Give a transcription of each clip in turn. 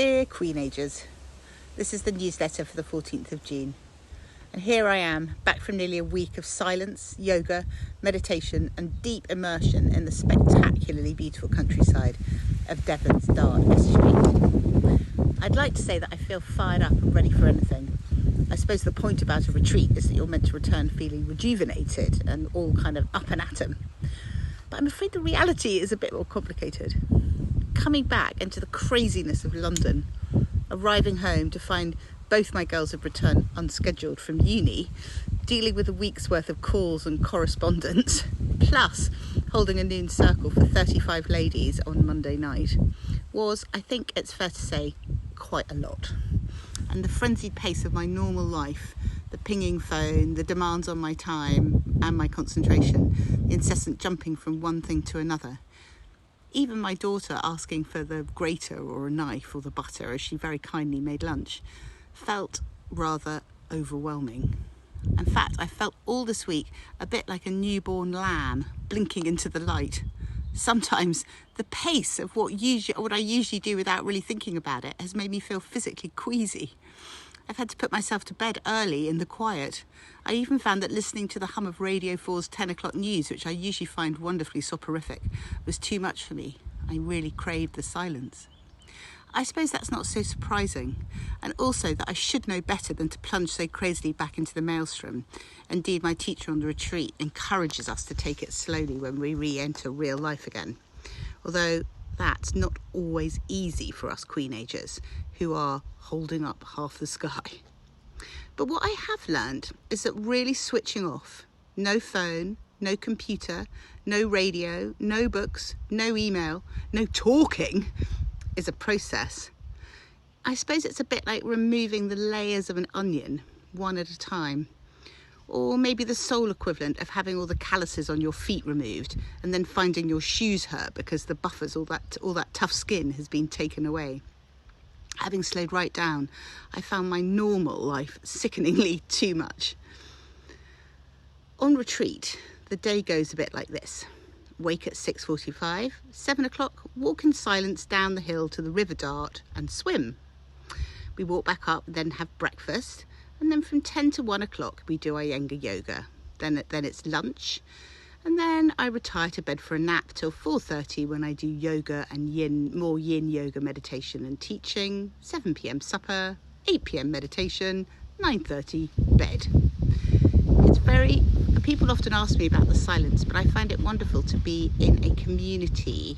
Dear Queenagers, this is the newsletter for the 14th of June. And here I am, back from nearly a week of silence, yoga, meditation and deep immersion in the spectacularly beautiful countryside of Devon's Dart Estuary. I'd like to say that I feel fired up and ready for anything. I suppose the point about a retreat is that you're meant to return feeling rejuvenated and all kind of up and at 'em. But I'm afraid the reality is a bit more complicated. Coming back into the craziness of London, arriving home to find both my girls have returned unscheduled from uni, dealing with a week's worth of calls and correspondence, plus holding a noon circle for 35 ladies on Monday night, was, I think it's fair to say, quite a lot. And the frenzied pace of my normal life, the pinging phone, the demands on my time and my concentration, the incessant jumping from one thing to another, even my daughter asking for the grater or a knife or the butter as she very kindly made lunch, felt rather overwhelming. In fact, I felt all this week a bit like a newborn lamb blinking into the light. Sometimes the pace of what I usually do without really thinking about it has made me feel physically queasy. I've had to put myself to bed early in the quiet. I even found that listening to the hum of Radio 4's 10 o'clock news, which I usually find wonderfully soporific, was too much for me. I really craved the silence. I suppose that's not so surprising, and also that I should know better than to plunge so crazily back into the maelstrom. Indeed, my teacher on the retreat encourages us to take it slowly when we re-enter real life again. Although that's not always easy for us Queenagers, who are holding up half the sky. But what I have learned is that really switching off, no phone, no computer, no radio, no books, no email, no talking, is a process. I suppose it's a bit like removing the layers of an onion, one at a time. Or maybe the soul equivalent of having all the calluses on your feet removed and then finding your shoes hurt because the buffers, all that tough skin has been taken away. Having slowed right down, I found my normal life sickeningly too much. On retreat, the day goes a bit like this. Wake at 6:45, 7 o'clock, walk in silence down the hill to the River Dart and swim. We walk back up, then have breakfast, and then from 10 to 1 o'clock we do Iyengar yoga. Then it's lunch, and then I retire to bed for a nap till 4:30 when I do yoga and more yin yoga meditation and teaching. 7 p.m. supper, 8 p.m. meditation, 9:30 bed. People often ask me about the silence, but I find it wonderful to be in a community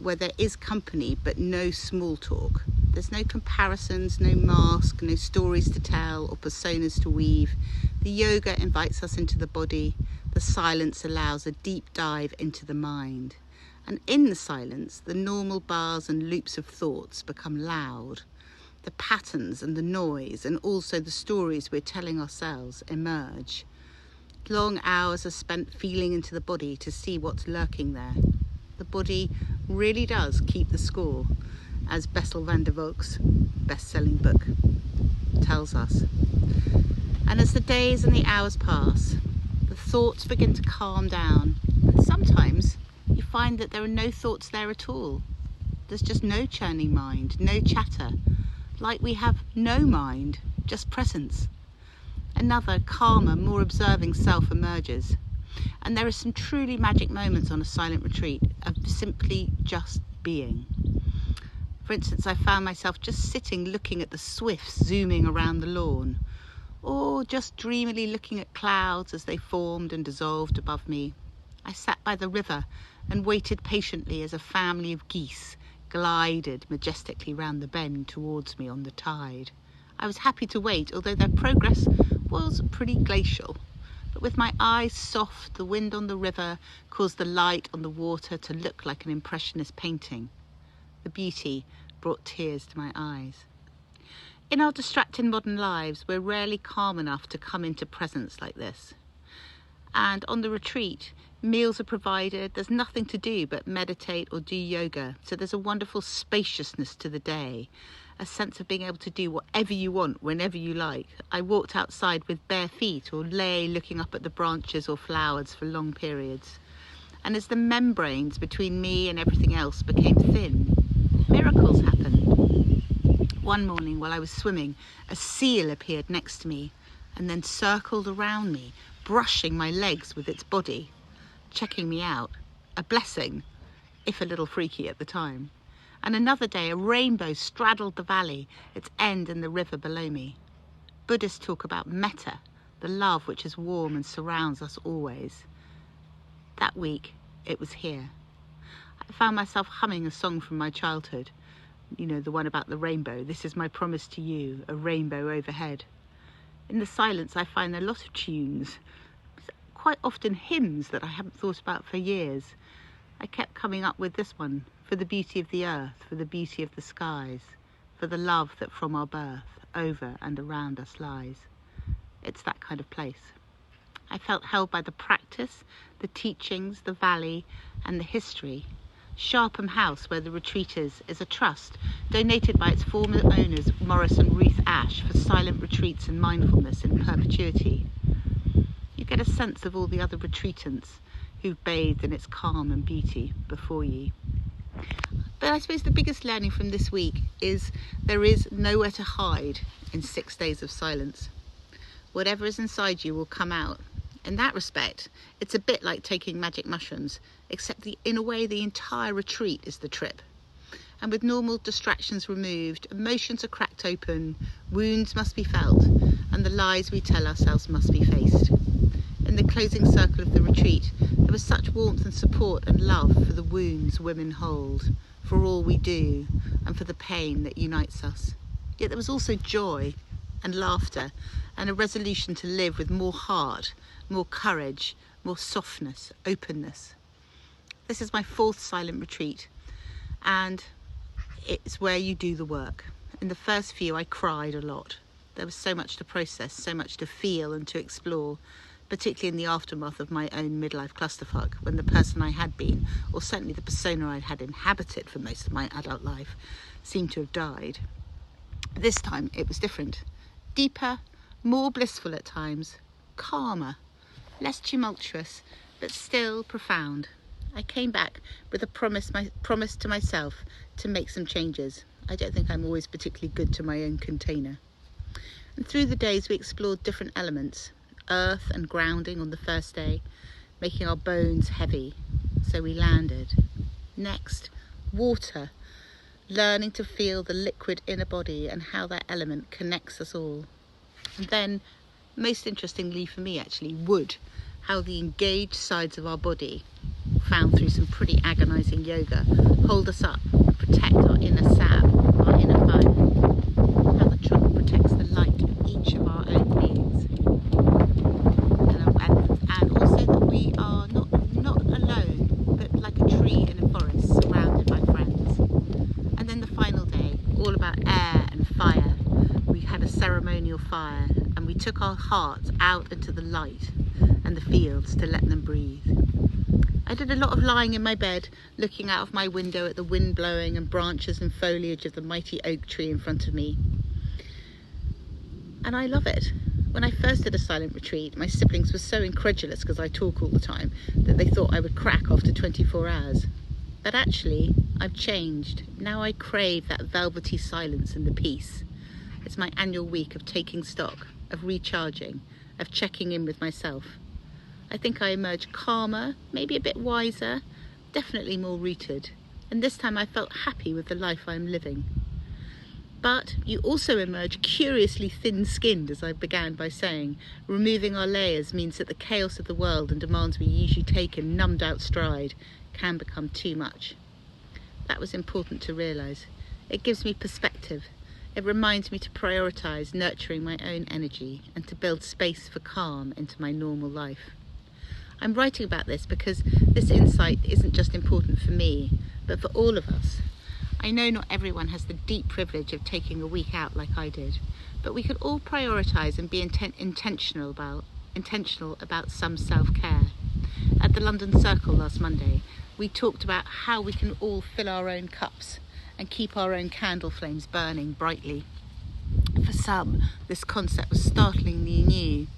where there is company but no small talk. There's no comparisons, no mask, no stories to tell or personas to weave. The yoga invites us into the body. The silence allows a deep dive into the mind. And in the silence, the normal bars and loops of thoughts become loud. The patterns and the noise and also the stories we're telling ourselves emerge. Long hours are spent feeling into the body to see what's lurking there. The body really does keep the score, as Bessel van der Kolk's best-selling book tells us. And as the days and the hours pass, the thoughts begin to calm down. And sometimes you find that there are no thoughts there at all. There's just no churning mind, no chatter, like we have no mind, just presence. Another calmer, more observing self emerges. And there are some truly magic moments on a silent retreat of simply just being. For instance, I found myself just sitting looking at the swifts zooming around the lawn, or just dreamily looking at clouds as they formed and dissolved above me. I sat by the river and waited patiently as a family of geese glided majestically round the bend towards me on the tide. I was happy to wait, although their progress was pretty glacial. But with my eyes soft, the wind on the river caused the light on the water to look like an impressionist painting. The beauty brought tears to my eyes. In our distracted modern lives, we're rarely calm enough to come into presence like this. And on the retreat, meals are provided, there's nothing to do but meditate or do yoga. So there's a wonderful spaciousness to the day, a sense of being able to do whatever you want, whenever you like. I walked outside with bare feet or lay looking up at the branches or flowers for long periods. And as the membranes between me and everything else became thin, miracles happened. One morning while I was swimming, a seal appeared next to me and then circled around me, brushing my legs with its body, checking me out. A blessing, if a little freaky at the time. And another day, a rainbow straddled the valley, its end in the river below me. Buddhists talk about metta, the love which is warm and surrounds us always. That week, it was here. I found myself humming a song from my childhood. You know, the one about the rainbow. This is my promise to you, a rainbow overhead. In the silence, I find a lot of tunes, quite often hymns that I haven't thought about for years. I kept coming up with this one, for the beauty of the earth, for the beauty of the skies, for the love that from our birth over and around us lies. It's that kind of place. I felt held by the practice, the teachings, the valley and the history. Sharpham House, where the retreat is a trust donated by its former owners Maurice and Ruth Ash for silent retreats and mindfulness in perpetuity. You get a sense of all the other retreatants who've bathed in its calm and beauty before you. But I suppose the biggest learning from this week is there is nowhere to hide in 6 days of silence. Whatever is inside you will come out. In that respect, it's a bit like taking magic mushrooms, except in a way the entire retreat is the trip. And with normal distractions removed, emotions are cracked open, wounds must be felt, and the lies we tell ourselves must be faced. In the closing circle of the retreat, there was such warmth and support and love for the wounds women hold, for all we do, and for the pain that unites us. Yet there was also joy and laughter and a resolution to live with more heart, more courage, more softness, openness. This is my 4th silent retreat, and it's where you do the work. In the first few, I cried a lot. There was so much to process, so much to feel and to explore, particularly in the aftermath of my own midlife clusterfuck, when the person I had been, or certainly the persona I had inhabited for most of my adult life, seemed to have died. This time it was different. Deeper, more blissful at times, calmer, less tumultuous, but still profound. I came back with a promise to myself to make some changes. I don't think I'm always particularly good to my own container. And through the days we explored different elements. Earth and grounding on the first day, making our bones heavy, so we landed. Next, water, learning to feel the liquid inner body and how that element connects us all. And then, most interestingly for me actually, wood, how the engaged sides of our body, found through some pretty agonising yoga, hold us up and protect our inner sap, our inner fire, how the trunk protects the light of each of our own beings. And also that we are not alone, but like a tree in a forest surrounded by friends. And then the final day, all about air and fire. We had a ceremonial fire and we took our hearts out into the light and the fields to let them breathe. I did a lot of lying in my bed, looking out of my window at the wind blowing and branches and foliage of the mighty oak tree in front of me. And I love it. When I first did a silent retreat, my siblings were so incredulous because I talk all the time that they thought I would crack after 24 hours. But actually, I've changed. Now I crave that velvety silence and the peace. It's my annual week of taking stock, of recharging, of checking in with myself. I think I emerged calmer, maybe a bit wiser, definitely more rooted. And this time I felt happy with the life I'm living. But you also emerge curiously thin-skinned, as I began by saying. Removing our layers means that the chaos of the world and demands we usually take in numbed-out stride can become too much. That was important to realise. It gives me perspective. It reminds me to prioritise nurturing my own energy and to build space for calm into my normal life. I'm writing about this because this insight isn't just important for me, but for all of us. I know not everyone has the deep privilege of taking a week out like I did, but we could all prioritise and be intentional about some self-care. At the London Circle last Monday, we talked about how we can all fill our own cups and keep our own candle flames burning brightly. For some, this concept was startlingly new.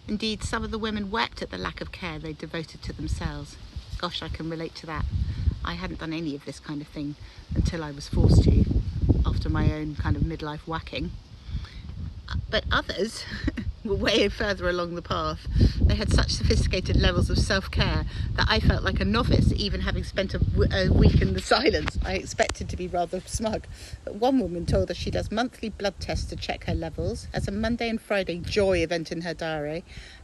Indeed, some of the women wept at the lack of care they devoted to themselves. Gosh, I can relate to that. I hadn't done any of this kind of thing until I was forced to, after after my own kind of midlife whacking. But others were way further along the path. They had such sophisticated levels of self-care that I felt like a novice, even having spent a week in the silence. I expected to be rather smug. But one woman told us she does monthly blood tests to check her levels, has a Monday and Friday joy event in her diary,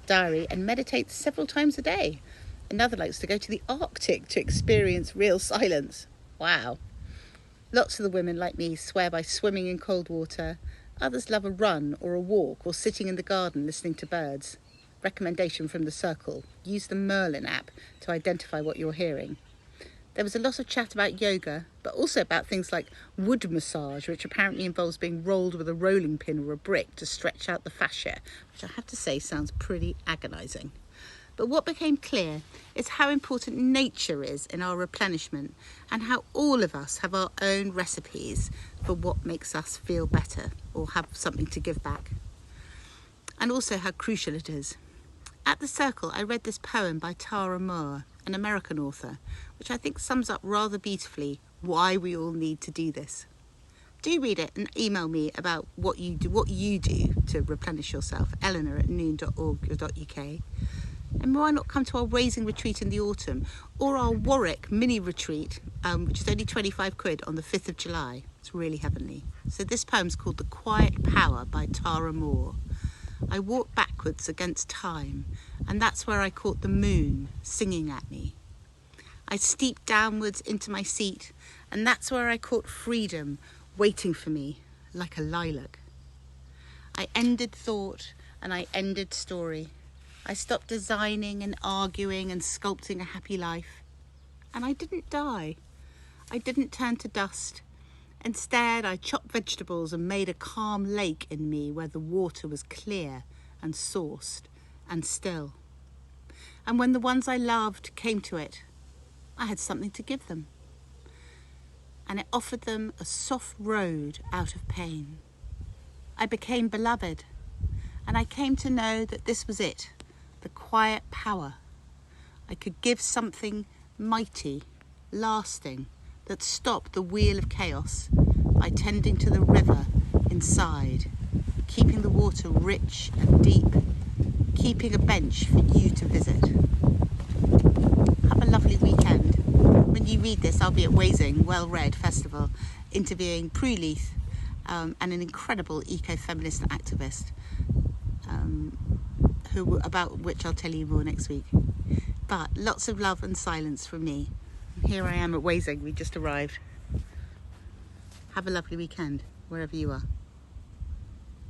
and meditates several times a day. Another likes to go to the Arctic to experience real silence. Wow. Lots of the women, like me, swear by swimming in cold water. Others love a run or a walk or sitting in the garden listening to birds. Recommendation from the circle: use the Merlin app to identify what you're hearing. There was a lot of chat about yoga, but also about things like wood massage, which apparently involves being rolled with a rolling pin or a brick to stretch out the fascia, which I have to say sounds pretty agonising. But what became clear is how important nature is in our replenishment, and how all of us have our own recipes for what makes us feel better or have something to give back. And also how crucial it is. At the circle, I read this poem by Tara Moore, an American author, which I think sums up rather beautifully why we all need to do this. Do read it and email me about what you do to replenish yourself, eleanor@noon.org.uk. And why not come to our Raising retreat in the autumn, or our Warwick mini retreat, which is only 25 quid on the 5th of July. It's really heavenly. So this poem's called The Quiet Power by Tara Moore. I walked backwards against time, and that's where I caught the moon singing at me. I steeped downwards into my seat, and that's where I caught freedom waiting for me like a lilac. I ended thought and I ended story. I stopped designing and arguing and sculpting a happy life. And I didn't die. I didn't turn to dust. Instead, I chopped vegetables and made a calm lake in me where the water was clear and sourced and still. And when the ones I loved came to it, I had something to give them. And it offered them a soft road out of pain. I became beloved, and I came to know that this was it. The quiet power. I could give something mighty, lasting, that stopped the wheel of chaos by tending to the river inside, keeping the water rich and deep, keeping a bench for you to visit. Have a lovely weekend. When you read this, I'll be at Raising Well Read Festival, interviewing Prue Leith, and an incredible eco-feminist activist, about which I'll tell you more next week. But lots of love and silence from me. Here I am at Raising. We just arrived. Have a lovely weekend wherever you are.